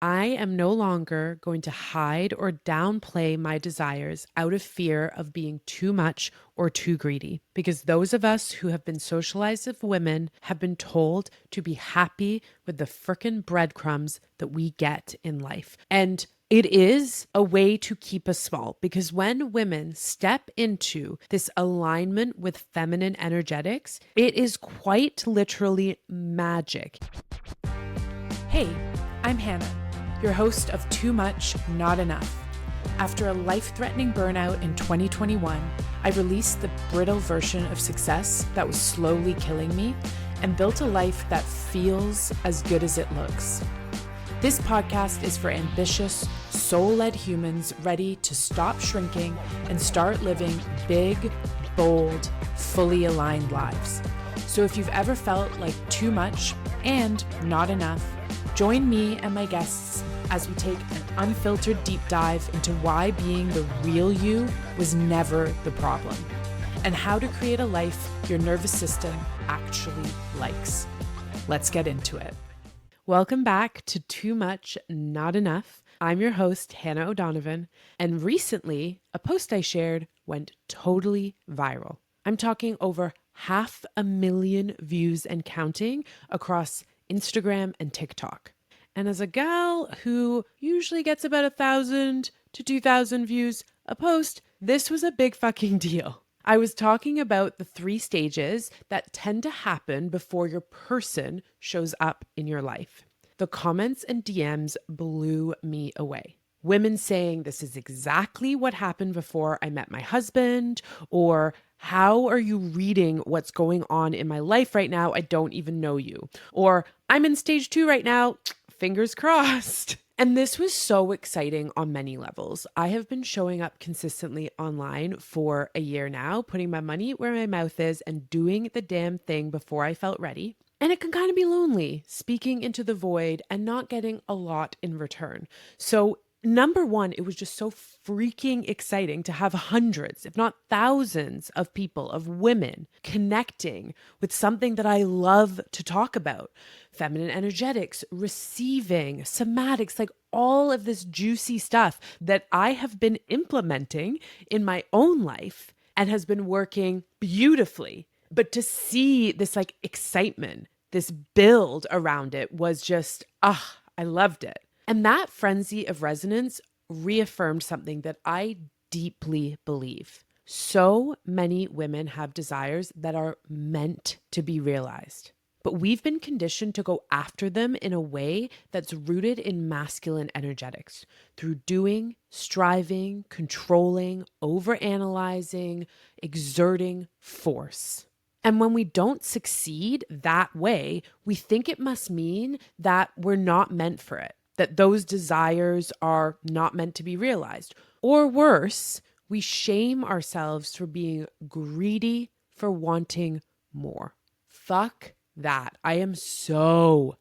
I am no longer going to hide or downplay my desires out of fear of being too much or too greedy. Because those of us who have been socialized as women have been told to be happy with the frickin' breadcrumbs that we get in life. And it is a way to keep us small because when women step into this alignment with feminine energetics, it is quite literally magic. Hey, I'm Hannah, your host of Too Much, Not Enough. After a life-threatening burnout in 2021, I released the brittle version of success that was slowly killing me and built a life that feels as good as it looks. This podcast is for ambitious, soul-led humans ready to stop shrinking and start living big, bold, fully aligned lives. So if you've ever felt like too much and not enough, join me and my guests as we take an unfiltered deep dive into why being the real you was never the problem, and how to create a life your nervous system actually likes. Let's get into it. Welcome back to Too Much, Not Enough. I'm your host, Hannah O'Donovan, and recently a post I shared went totally viral. I'm talking over 500,000 views and counting across Instagram and TikTok. And as a gal who usually gets about 1,000 to 2,000 views a post, this was a big fucking deal. I was talking about the 3 stages that tend to happen before your person shows up in your life. The comments and DMs blew me away. Women saying this is exactly what happened before I met my husband, or how are you reading what's going on in my life right now? I don't even know you. Or I'm in stage 2 right now. Fingers crossed. And this was so exciting on many levels. I have been showing up consistently online for a year now, putting my money where my mouth is and doing the damn thing before I felt ready. And it can kind of be lonely speaking into the void and not getting a lot in return. So number one, it was just so freaking exciting to have hundreds, if not thousands of people, of women connecting with something that I love to talk about. Feminine energetics, receiving, somatics, like all of this juicy stuff that I have been implementing in my own life and has been working beautifully. But to see this like excitement, this build around it was just, I loved it. And that frenzy of resonance reaffirmed something that I deeply believe. So many women have desires that are meant to be realized, but we've been conditioned to go after them in a way that's rooted in masculine energetics through doing, striving, controlling, overanalyzing, exerting force. And when we don't succeed that way, we think it must mean that we're not meant for it, that those desires are not meant to be realized. Or worse, we shame ourselves for being greedy, for wanting more. Fuck that. I am so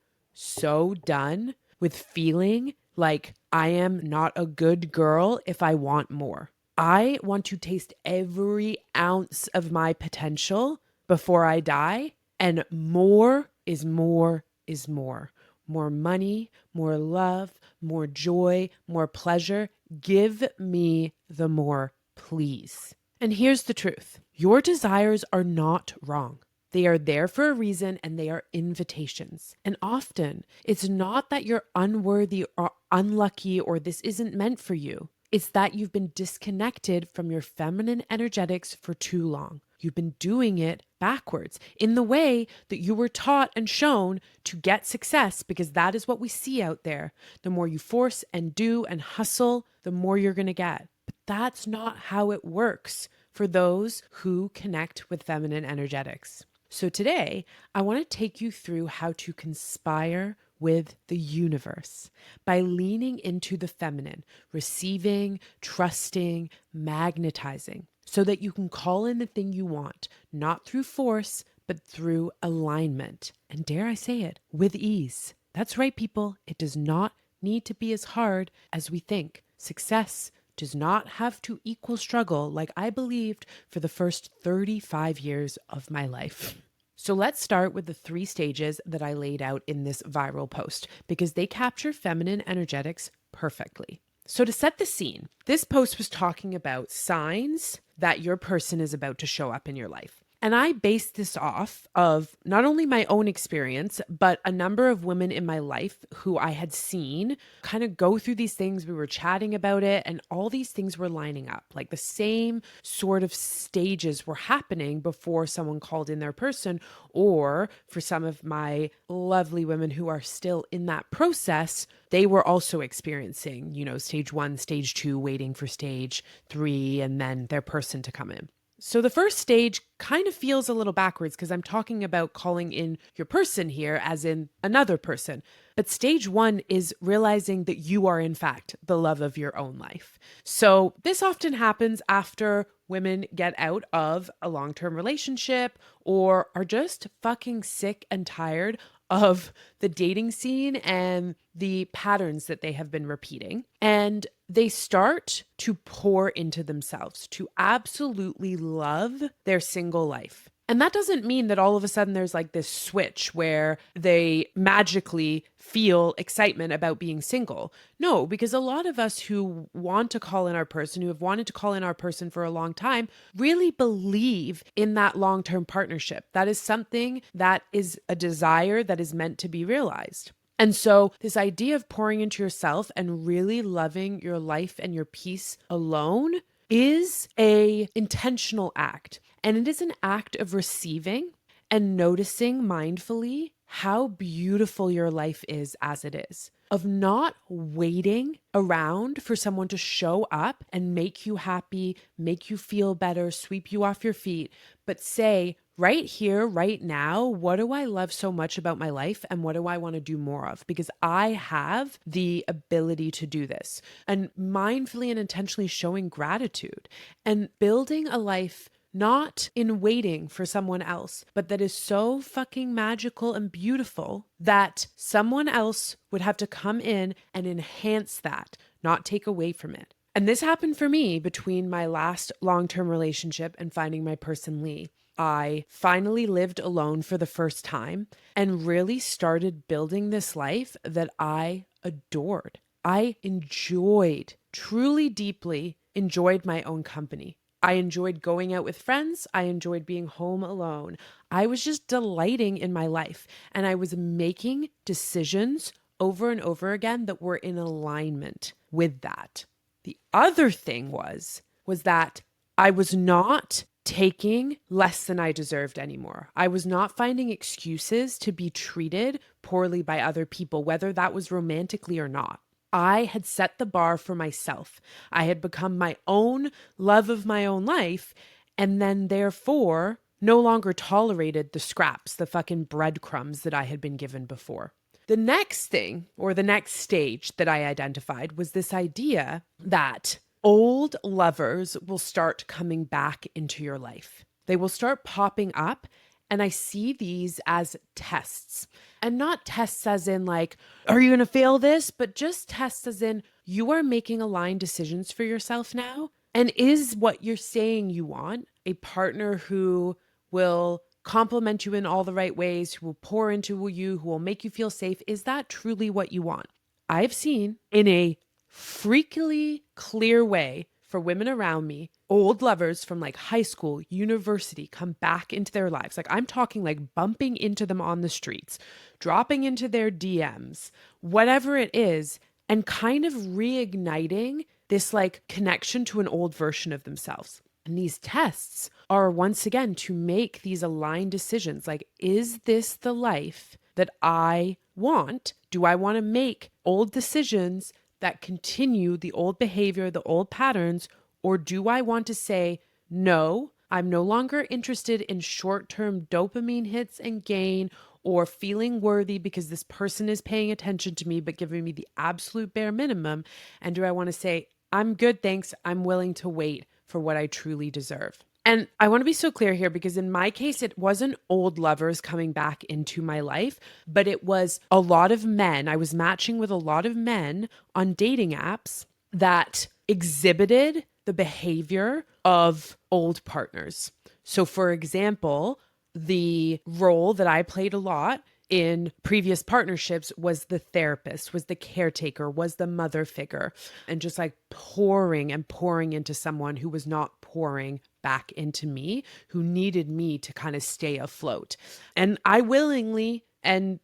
done with feeling like I am not a good girl if I want more. I want to taste every ounce of my potential before I die, and more is more is more. More money, more love, more joy, more pleasure. Give me the more, please. And here's the truth. Your desires are not wrong. They are there for a reason and they are invitations. And often it's not that you're unworthy or unlucky or this isn't meant for you. It's that you've been disconnected from your feminine energetics for too long. You've been doing it backwards in the way that you were taught and shown to get success, because that is what we see out there. The more you force and do and hustle, the more you're going to get. But that's not how it works for those who connect with feminine energetics. So today, I want to take you through how to conspire with the universe by leaning into the feminine, receiving, trusting, magnetizing, so that you can call in the thing you want, not through force, but through alignment. And dare I say it, with ease. That's right, people. It does not need to be as hard as we think. Success does not have to equal struggle like I believed for the first 35 years of my life. So let's start with the 3 stages that I laid out in this viral post because they capture feminine energetics perfectly. So, to set the scene, this post was talking about signs that your person is about to show up in your life. And I based this off of not only my own experience, but a number of women in my life who I had seen kind of go through these things. We were chatting about it, and all these things were lining up. Like the same sort of stages were happening before someone called in their person, or for some of my lovely women who are still in that process, they were also experiencing, stage 1, stage 2, waiting for stage 3, and then their person to come in. So the first stage kind of feels a little backwards because I'm talking about calling in your person here as in another person. But stage 1 is realizing that you are, in fact, the love of your own life. So this often happens after women get out of a long-term relationship or are just fucking sick and tired of the dating scene and the patterns that they have been repeating. And they start to pour into themselves to absolutely love their single life. And that doesn't mean that all of a sudden there's like this switch where they magically feel excitement about being single. No, because a lot of us who want to call in our person, who have wanted to call in our person for a long time, really believe in that long-term partnership. That is something that is a desire that is meant to be realized. And so this idea of pouring into yourself and really loving your life and your peace alone is a intentional act. And it is an act of receiving and noticing mindfully how beautiful your life is as it is, of not waiting around for someone to show up and make you happy, make you feel better, sweep you off your feet, but say, right here, right now, what do I love so much about my life and what do I want to do more of? Because I have the ability to do this. And mindfully and intentionally showing gratitude and building a life not in waiting for someone else, but that is so fucking magical and beautiful that someone else would have to come in and enhance that, not take away from it. And this happened for me between my last long-term relationship and finding my person Lee. I finally lived alone for the first time and really started building this life that I adored. I enjoyed, truly deeply enjoyed my own company. I enjoyed going out with friends. I enjoyed being home alone. I was just delighting in my life and I was making decisions over and over again that were in alignment with that. The other thing was that I was not taking less than I deserved anymore. I was not finding excuses to be treated poorly by other people, whether that was romantically or not. I had set the bar for myself. I had become my own love of my own life, and then therefore no longer tolerated the scraps, the fucking breadcrumbs that I had been given before. The next thing, or the next stage that I identified was this idea that old lovers will start coming back into your life. They will start popping up. And I see these as tests, and not tests as in like, are you going to fail this? But just tests as in you are making aligned decisions for yourself now. And is what you're saying you want a partner who will compliment you in all the right ways, who will pour into you, who will make you feel safe? Is that truly what you want? I've seen in a freakily clear way for women around me, old lovers from like high school, university come back into their lives. Like I'm talking like bumping into them on the streets, dropping into their DMs, whatever it is, and kind of reigniting this like connection to an old version of themselves. And these tests are once again to make these aligned decisions. Like, is this the life that I want? Do I want to make old decisions that continue the old behavior, the old patterns, or do I want to say, no, I'm no longer interested in short-term dopamine hits and gain or feeling worthy because this person is paying attention to me but giving me the absolute bare minimum? And do I want to say, I'm good, thanks, I'm willing to wait for what I truly deserve? And I want to be so clear here because in my case, it wasn't old lovers coming back into my life, but it was a lot of men. I was matching with a lot of men on dating apps that exhibited the behavior of old partners. So for example, the role that I played a lot in previous partnerships was the therapist, was the caretaker, was the mother figure, and just like pouring and pouring into someone who was not pouring back into me, who needed me to kind of stay afloat. And I willingly and,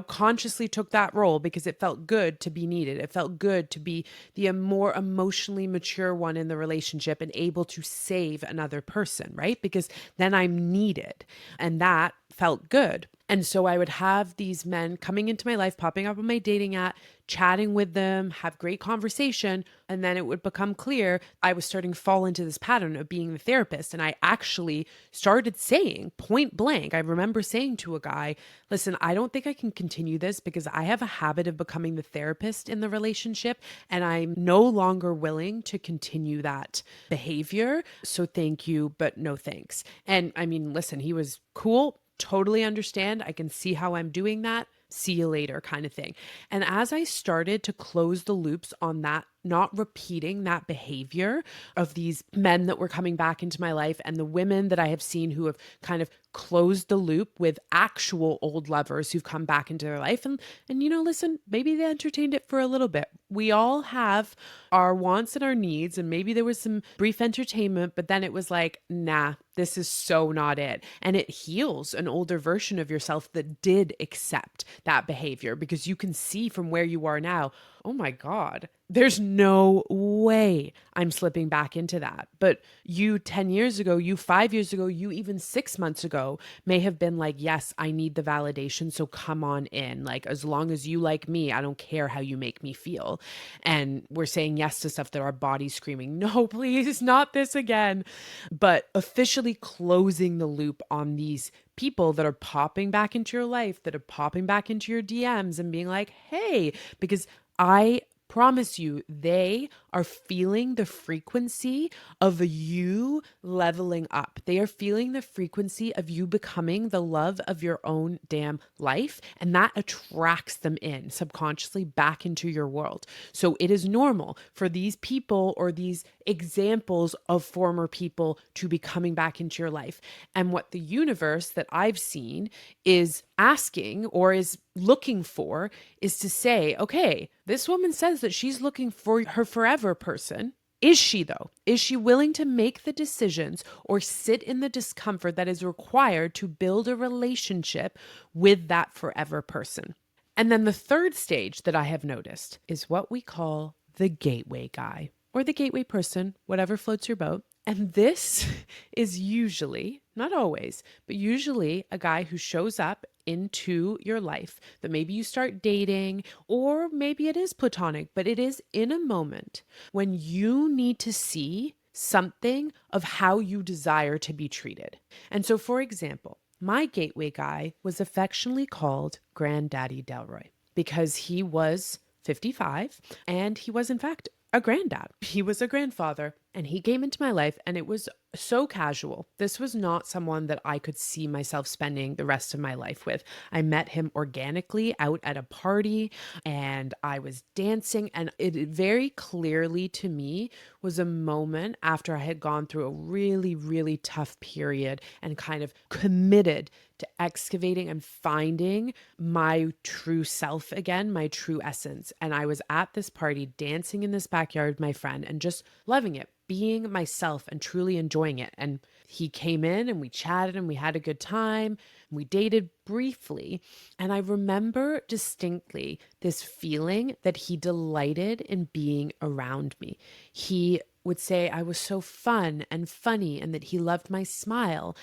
consciously took that role because it felt good to be needed. It felt good to be the more emotionally mature one in the relationship and able to save another person, right? Because then I'm needed. And that felt good. And so I would have these men coming into my life, popping up on my dating app, chatting with them, have great conversation. And then it would become clear I was starting to fall into this pattern of being the therapist. And I actually started saying point blank, I remember saying to a guy, listen, I don't think I can continue this because I have a habit of becoming the therapist in the relationship. And I'm no longer willing to continue that behavior. So thank you, but no thanks. And I mean, listen, he was cool. Totally understand. I can see how I'm doing that. See you later kind of thing. And as I started to close the loops on that, not repeating that behavior of these men that were coming back into my life and the women that I have seen who have kind of closed the loop with actual old lovers who've come back into their life and listen, maybe they entertained it for a little bit. We all have our wants and our needs, and maybe there was some brief entertainment, but then it was like, nah, this is so not it. And it heals an older version of yourself that did accept that behavior because you can see from where you are now, oh my God, there's no way I'm slipping back into that. But you 10 years ago, you 5 years ago, you even 6 months ago may have been like, yes, I need the validation. So come on in. Like, as long as you like me, I don't care how you make me feel. And we're saying yes to stuff that our body's screaming, no, please, not this again. But officially closing the loop on these people that are popping back into your life, that are popping back into your DMs and being like, hey, because I promise you, they are feeling the frequency of you leveling up. They are feeling the frequency of you becoming the love of your own damn life. And that attracts them in subconsciously back into your world. So it is normal for these people or these examples of former people to be coming back into your life. And what the universe that I've seen is asking or is looking for is to say, okay, this woman says that she's looking for her forever person. Is she, though? Is she willing to make the decisions or sit in the discomfort that is required to build a relationship with that forever person? And then the third stage that I have noticed is what we call the gateway guy or the gateway person, whatever floats your boat. And this is usually, not always, but usually a guy who shows up into your life that maybe you start dating, or maybe it is platonic, but it is in a moment when you need to see something of how you desire to be treated. And so, for example, my gateway guy was affectionately called Granddaddy Delroy because he was 55 and he was, in fact, a granddad. He was a grandfather and he came into my life and it was so casual. This was not someone that I could see myself spending the rest of my life with. I met him organically out at a party and I was dancing, and it very clearly to me was a moment after I had gone through a really, really tough period and kind of committed to excavating and finding my true self again, my true essence. And I was at this party dancing in this backyard with my friend and just loving it, being myself and truly enjoying it. And he came in and we chatted and we had a good time. We dated briefly. And I remember distinctly this feeling that he delighted in being around me. He would say I was so fun and funny and that he loved my smile.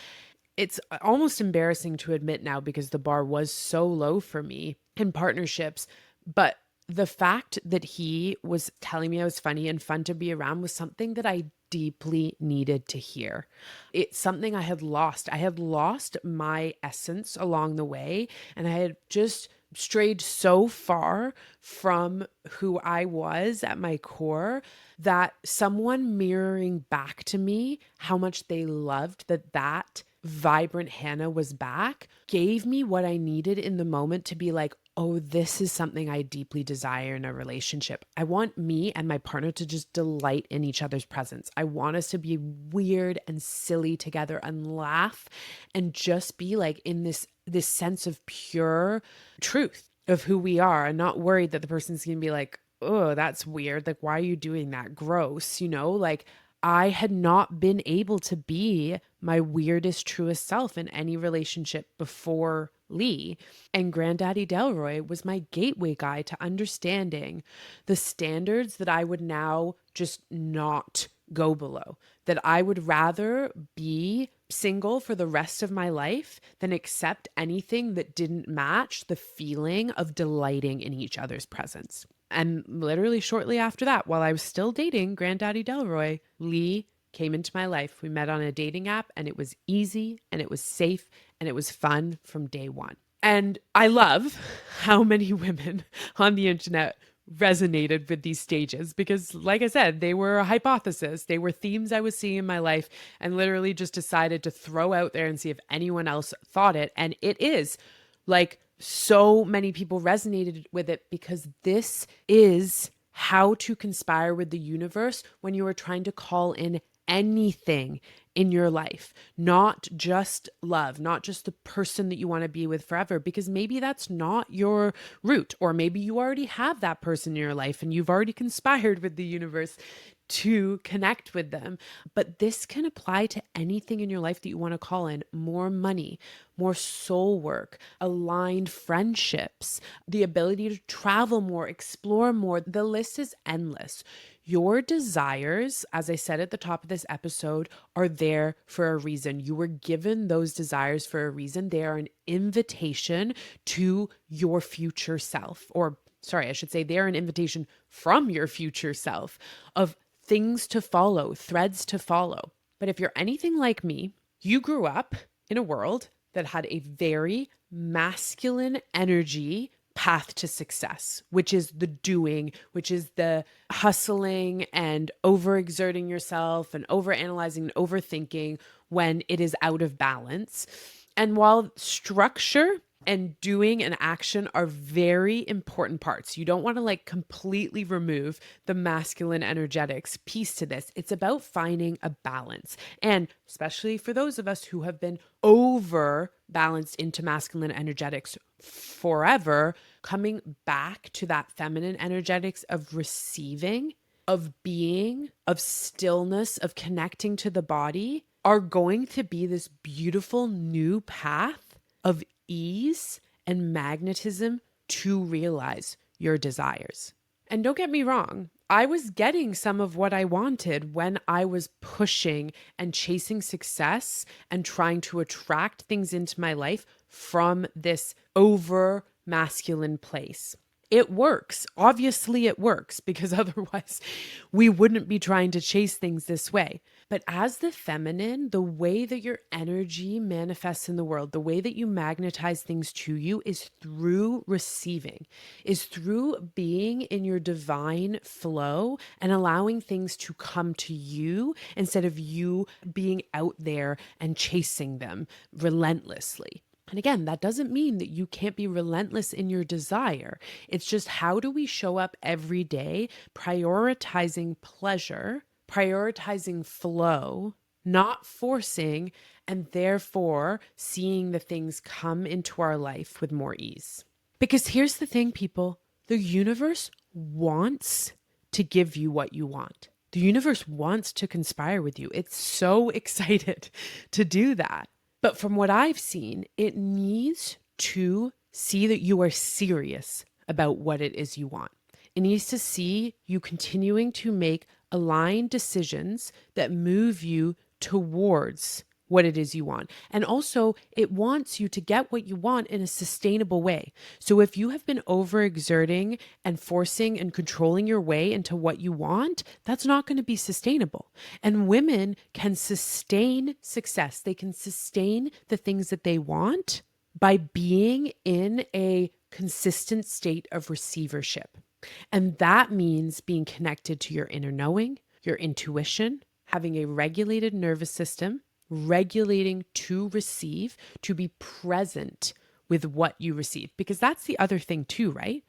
It's almost embarrassing to admit now because the bar was so low for me in partnerships. But the fact that he was telling me I was funny and fun to be around was something that I deeply needed to hear. It's something I had lost. I had lost my essence along the way, and I had just strayed so far from who I was at my core that someone mirroring back to me how much they loved that vibrant Hannah was back gave me what I needed in the moment to be like, oh, this is something I deeply desire in a relationship. I want me and my partner to just delight in each other's presence. I want us to be weird and silly together and laugh and just be like in this sense of pure truth of who we are, and not worried that the person's going to be like, oh, that's weird. Like, why are you doing that? Gross, like I had not been able to be my weirdest, truest self in any relationship before Lee. And Granddaddy Delroy was my gateway guy to understanding the standards that I would now just not go below. That I would rather be single for the rest of my life than accept anything that didn't match the feeling of delighting in each other's presence. And literally shortly after that, while I was still dating Granddaddy Delroy, Lee came into my life. We met on a dating app, and it was easy and it was safe and it was fun from day one. And I love how many women on the internet resonated with these stages because, like I said, they were a hypothesis. They were themes I was seeing in my life, and literally just decided to throw out there and see if anyone else thought it. And it is like, so many people resonated with it because this is how to conspire with the universe when you are trying to call in anything in your life, not just love, not just the person that you want to be with forever, because maybe that's not your route, or maybe you already have that person in your life and you've already conspired with the universe to connect with them. But this can apply to anything in your life that you want to call in: more money, more soul work, aligned friendships, the ability to travel more, explore more. The list is endless. Your desires, as I said at the top of this episode, are there for a reason. You were given those desires for a reason. They are an invitation to your future self, or sorry, I should say they're an invitation from your future self of things to follow, threads to follow. But if you're anything like me, you grew up in a world that had a very masculine energy path to success, which is the doing, which is the hustling and overexerting yourself and overanalyzing and overthinking when it is out of balance. And while structure and doing and action are very important parts, you don't want to like completely remove the masculine energetics piece to this. It's about finding a balance. And especially for those of us who have been over balanced into masculine energetics forever, coming back to that feminine energetics of receiving, of being, of stillness, of connecting to the body are going to be this beautiful new path of ease and magnetism to realize your desires. And don't get me wrong, I was getting some of what I wanted when I was pushing and chasing success and trying to attract things into my life from this over masculine place. It works. Obviously, it works, because otherwise we wouldn't be trying to chase things this way. But as the feminine, the way that your energy manifests in the world, the way that you magnetize things to you is through receiving, is through being in your divine flow and allowing things to come to you instead of you being out there and chasing them relentlessly. And again, that doesn't mean that you can't be relentless in your desire. It's just, how do we show up every day prioritizing pleasure, prioritizing flow, not forcing, and therefore seeing the things come into our life with more ease. Because here's the thing, people, the universe wants to give you what you want. The universe wants to conspire with you. It's so excited to do that. But from what I've seen, it needs to see that you are serious about what it is you want. It needs to see you continuing to make aligned decisions that move you towards what it is you want. And also, it wants you to get what you want in a sustainable way. So if you have been overexerting and forcing and controlling your way into what you want, that's not going to be sustainable. And women can sustain success. They can sustain the things that they want by being in a consistent state of receivership. And that means being connected to your inner knowing, your intuition, having a regulated nervous system, regulating to receive, to be present with what you receive. Because that's the other thing too, right?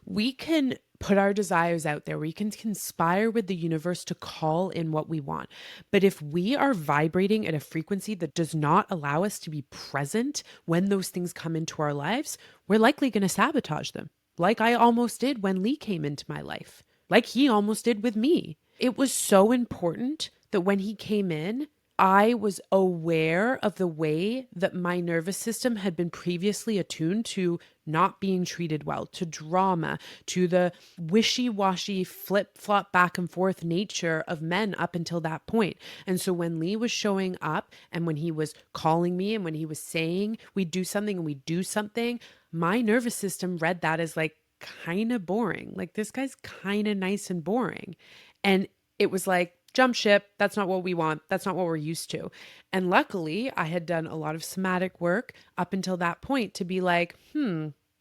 We can put our desires out there. We can conspire with the universe to call in what we want. But if we are vibrating at a frequency that does not allow us to be present when those things come into our lives, we're likely going to sabotage them. Like I almost did when Lee came into my life, like he almost did with me. It was so important that when he came in, I was aware of the way that my nervous system had been previously attuned to not being treated well, to drama, to the wishy-washy flip-flop back and forth nature of men up until that point. And so when Lee was showing up and when he was calling me and when he was saying we do something and we do something, my nervous system read that as like kind of boring. Like this guy's kind of nice and boring. And it was like, jump ship. That's not what we want. That's not what we're used to. And luckily, I had done a lot of somatic work up until that point to be like,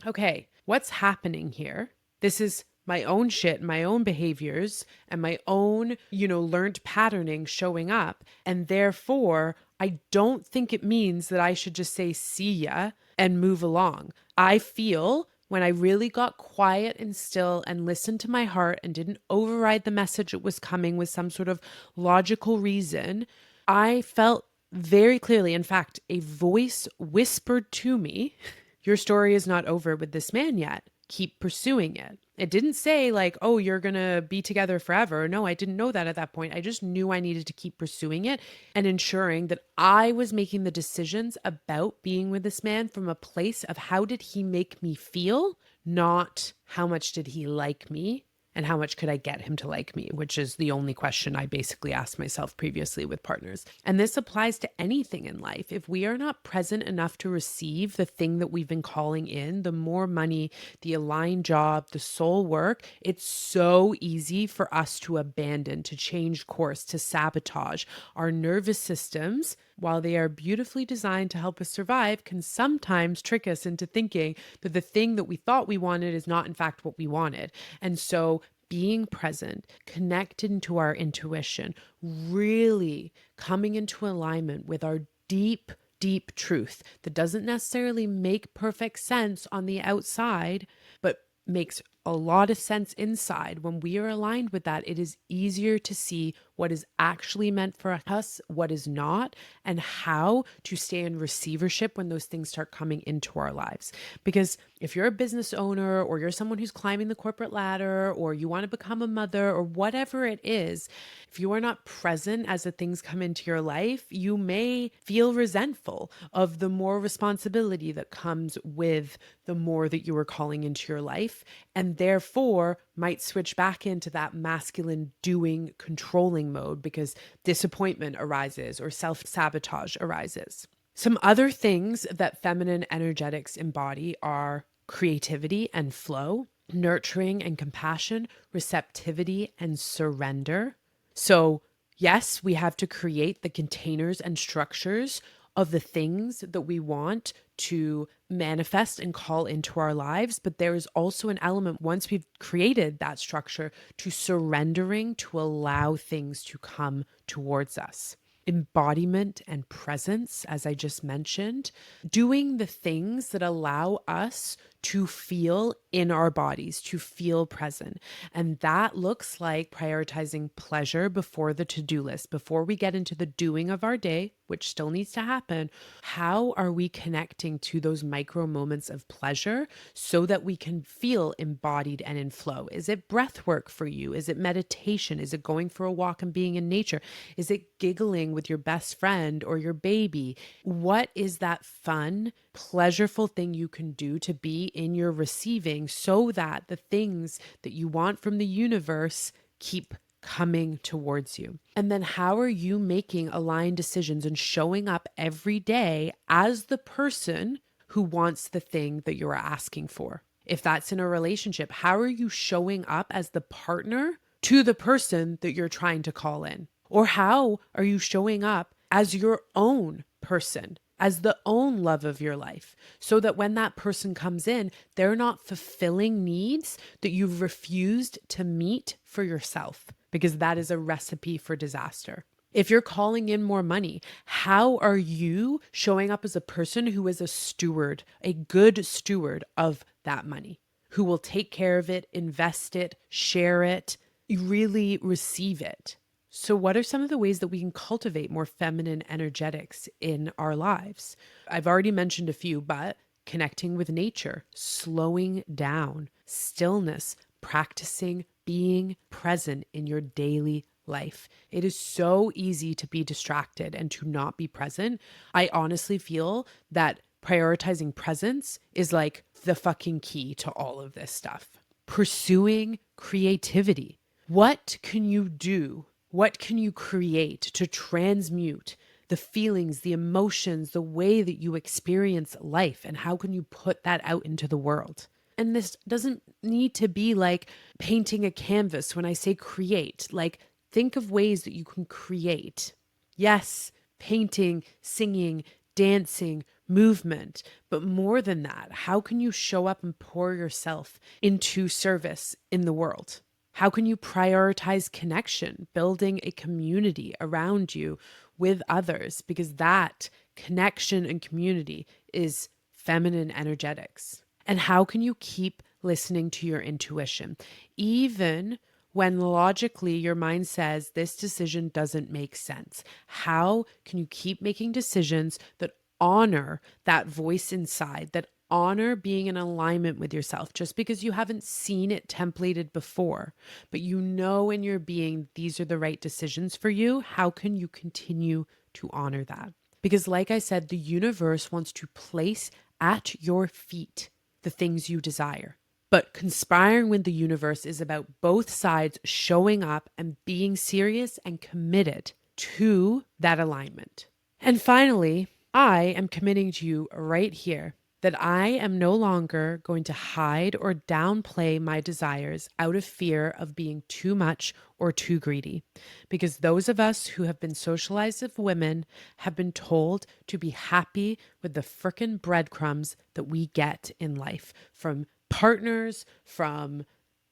okay, what's happening here? This is my own shit, my own behaviors, and my own, learned patterning showing up. And therefore, I don't think it means that I should just say, see ya and move along. I feel when I really got quiet and still and listened to my heart and didn't override the message that was coming with some sort of logical reason, I felt very clearly, in fact, a voice whispered to me, your story is not over with this man yet. Keep pursuing it. It didn't say like, oh, you're going to be together forever. No, I didn't know that at that point. I just knew I needed to keep pursuing it and ensuring that I was making the decisions about being with this man from a place of how did he make me feel, not how much did he like me and how much could I get him to like me, which is the only question I basically asked myself previously with partners. And this applies to anything in life. If we are not present enough to receive the thing that we've been calling in, the more money, the aligned job, the soul work, it's so easy for us to abandon, to change course, to sabotage. Our nervous systems, while they are beautifully designed to help us survive, can sometimes trick us into thinking that the thing that we thought we wanted is not in fact what we wanted. And so being present, connected to our intuition, really coming into alignment with our deep, deep truth that doesn't necessarily make perfect sense on the outside, but makes a lot of sense inside. When we are aligned with that, it is easier to see what is actually meant for us, what is not, and how to stay in receivership when those things start coming into our lives. Because if you're a business owner or you're someone who's climbing the corporate ladder or you want to become a mother or whatever it is, if you are not present as the things come into your life, you may feel resentful of the more responsibility that comes with the more that you are calling into your life, and therefore might switch back into that masculine doing, controlling mode because disappointment arises or self-sabotage arises. Some other things that feminine energetics embody are creativity and flow, nurturing and compassion, receptivity and surrender. So yes, we have to create the containers and structures of the things that we want to manifest and call into our lives. But there is also an element, once we've created that structure, to surrendering to allow things to come towards us. Embodiment and presence, as I just mentioned, doing the things that allow us to feel in our bodies, to feel present. And that looks like prioritizing pleasure before the to-do list. Before we get into the doing of our day, which still needs to happen, how are we connecting to those micro moments of pleasure so that we can feel embodied and in flow? Is it breath work for you? Is it meditation? Is it going for a walk and being in nature? Is it giggling with your best friend or your baby? What is that fun, pleasureful thing you can do to be in your receiving so that the things that you want from the universe keep coming towards you? And then how are you making aligned decisions and showing up every day as the person who wants the thing that you're asking for? If that's in a relationship, how are you showing up as the partner to the person that you're trying to call in? Or how are you showing up as your own person, as the own love of your life, so that when that person comes in, they're not fulfilling needs that you've refused to meet for yourself, because that is a recipe for disaster. If you're calling in more money, how are you showing up as a person who is a steward, a good steward of that money, who will take care of it, invest it, share it, really receive it? So, what are some of the ways that we can cultivate more feminine energetics in our lives? I've already mentioned a few, but connecting with nature, slowing down, stillness, practicing being present in your daily life. It is so easy to be distracted and to not be present. I honestly feel that prioritizing presence is like the fucking key to all of this stuff. Pursuing creativity. What can you do? What can you create to transmute the feelings, the emotions, the way that you experience life? And how can you put that out into the world? And this doesn't need to be like painting a canvas. When I say create, like think of ways that you can create. Yes, painting, singing, dancing, movement, but more than that, how can you show up and pour yourself into service in the world? How can you prioritize connection, building a community around you with others? Because that connection and community is feminine energetics. And how can you keep listening to your intuition, even when logically your mind says this decision doesn't make sense? How can you keep making decisions that honor that voice inside, that honor being in alignment with yourself? Just because you haven't seen it templated before, but you know in your being these are the right decisions for you, how can you continue to honor that? Because, like I said, the universe wants to place at your feet the things you desire. But conspiring with the universe is about both sides showing up and being serious and committed to that alignment. And finally, I am committing to you right here that I am no longer going to hide or downplay my desires out of fear of being too much or too greedy. Because those of us who have been socialized as women have been told to be happy with the frickin' breadcrumbs that we get in life from partners, from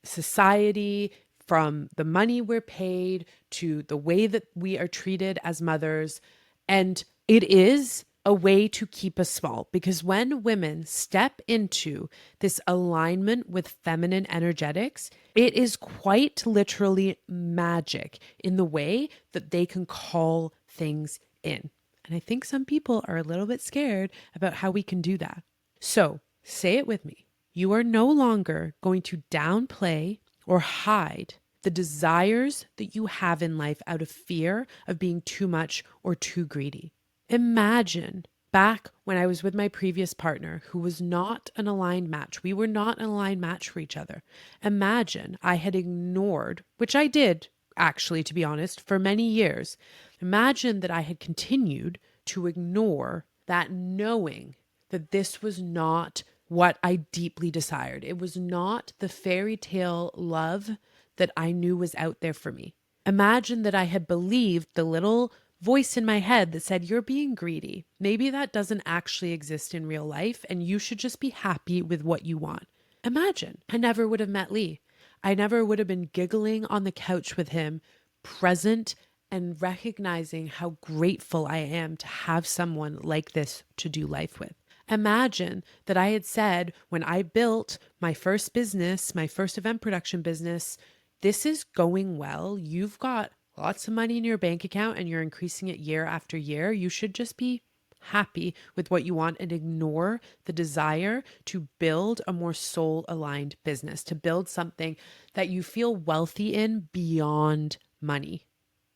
society, from the money we're paid to the way that we are treated as mothers. And it is a way to keep us small, because when women step into this alignment with feminine energetics, it is quite literally magic in the way that they can call things in. And I think some people are a little bit scared about how we can do that. So say it with me. You are no longer going to downplay or hide the desires that you have in life out of fear of being too much or too greedy. Imagine back when I was with my previous partner who was not an aligned match. We were not an aligned match for each other. Imagine I had ignored, which I did actually, to be honest, for many years. Imagine that I had continued to ignore that, knowing that this was not what I deeply desired. It was not the fairy tale love that I knew was out there for me. Imagine that I had believed the little voice in my head that said, you're being greedy. Maybe that doesn't actually exist in real life and you should just be happy with what you want. Imagine I never would have met Lee. I never would have been giggling on the couch with him, present and recognizing how grateful I am to have someone like this to do life with. Imagine that I had said when I built my first business, my first event production business, this is going well. You've got lots of money in your bank account and you're increasing it year after year. You should just be happy with what you want and ignore the desire to build a more soul aligned business, to build something that you feel wealthy in beyond money.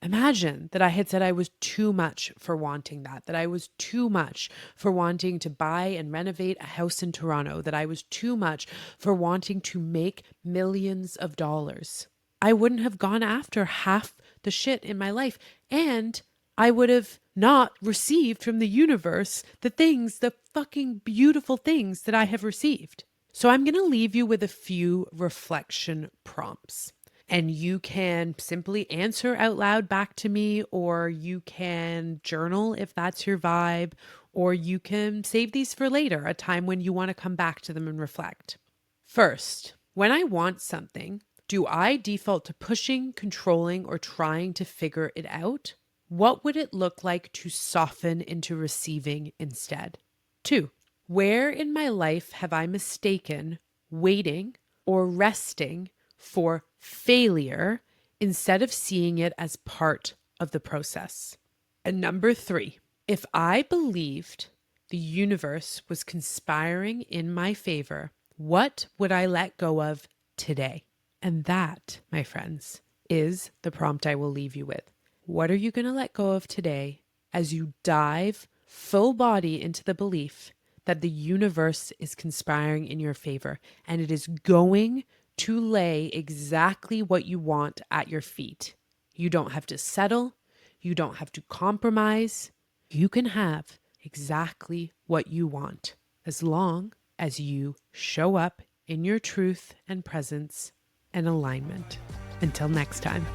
Imagine that I had said I was too much for wanting that I was too much for wanting to buy and renovate a house in Toronto, that I was too much for wanting to make millions of dollars. I wouldn't have gone after half the shit in my life, and I would have not received from the universe the things, the fucking beautiful things that I have received. So I'm going to leave you with a few reflection prompts. And you can simply answer out loud back to me, or you can journal if that's your vibe, or you can save these for later, a time when you want to come back to them and reflect. First, when I want something, do I default to pushing, controlling, or trying to figure it out? What would it look like to soften into receiving instead? 2. Where in my life have I mistaken waiting or resting for failure instead of seeing it as part of the process? And number 3, if I believed the universe was conspiring in my favor, what would I let go of today? And that, my friends, is the prompt I will leave you with. What are you going to let go of today as you dive full body into the belief that the universe is conspiring in your favor and it is going to lay exactly what you want at your feet? You don't have to settle. You don't have to compromise. You can have exactly what you want as long as you show up in your truth and presence and alignment. Until next time.